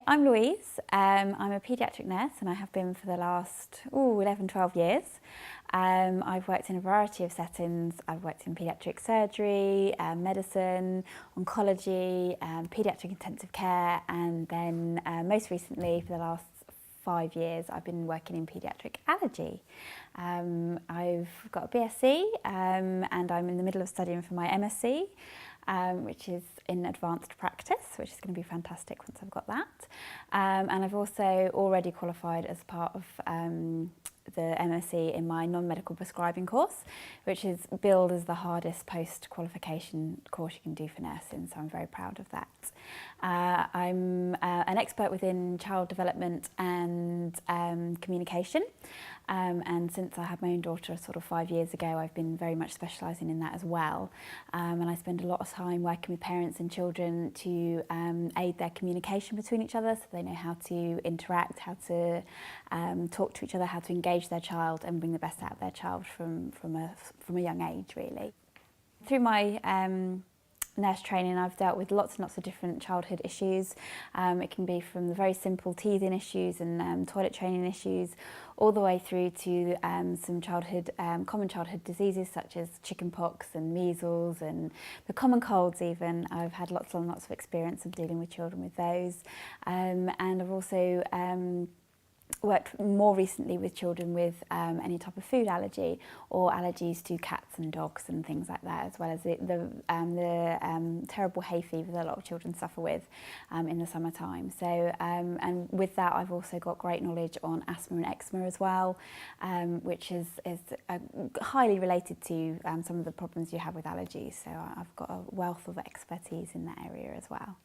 I'm Louise. I'm a paediatric nurse and I have been for the last 11, 12 years. I've worked in a variety of settings. I've worked in paediatric surgery, medicine, oncology, paediatric intensive care, and then most recently for the last 5 years I've been working in paediatric allergy. I've got a BSc and I'm in the middle of studying for my MSc, which is in advanced practice, which is going to be fantastic once I've got that. And I've also already qualified as part of the MSc in my non-medical prescribing course, which is billed as the hardest post-qualification course you can do for nursing, so I'm very proud of that. I'm an expert within child development and communication, and since I had my own daughter sort of 5 years ago, I've been very much specialising in that as well. And I spend a lot of time working with parents and children to aid their communication between each other, so they know how to interact, how to talk to each other, how to engage their child and bring the best out of their child from a young age, really. Through my nurse training, I've dealt with lots and lots of different childhood issues. It can be from the very simple teething issues and toilet training issues, all the way through to some common childhood diseases such as chickenpox and measles and the common colds even. I've had lots and lots of experience of dealing with children with those. And I've also worked more recently with children with any type of food allergy or allergies to cats and dogs and things like that, as well as the terrible hay fever that a lot of children suffer with in the summertime. So, and with that I've also got great knowledge on asthma and eczema as well, which is highly related to some of the problems you have with allergies. So I've got a wealth of expertise in that area as well.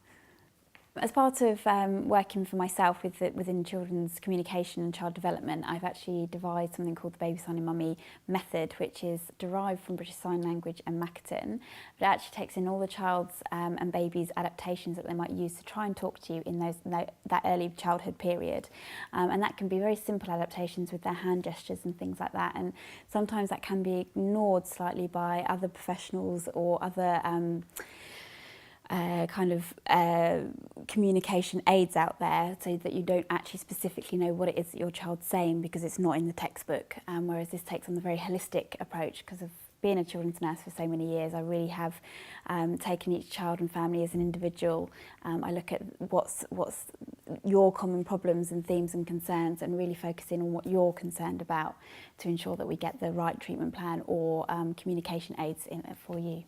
As part of working for myself within children's communication and child development, I've actually devised something called the babysigning mummy method, which is derived from British Sign Language and Makaton, but it actually takes in all the child's and baby's adaptations that they might use to try and talk to you in that early childhood period. And that can be very simple adaptations with their hand gestures and things like that, and sometimes that can be ignored slightly by other professionals or other communication aids out there, so that you don't actually specifically know what it is that your child's saying because it's not in the textbook, whereas this takes on the very holistic approach. Because of being a children's nurse for so many years, I really have taken each child and family as an individual. I look at what's your common problems and themes and concerns, and really focusing on what you're concerned about to ensure that we get the right treatment plan or communication aids in it for you.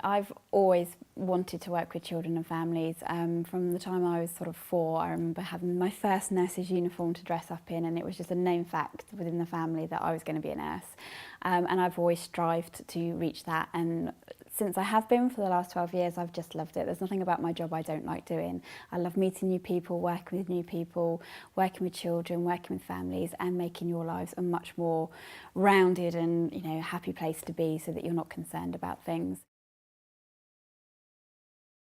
I've always wanted to work with children and families. From the time I was sort of 4, I remember having my first nurse's uniform to dress up in, and it was just a known fact within the family that I was going to be a nurse. And I've always strived to reach that, and since I have been for the last 12 years, I've just loved it. There's nothing about my job I don't like doing. I love meeting new people, working with new people, working with children, working with families, and making your lives a much more rounded and happy place to be, so that you're not concerned about things.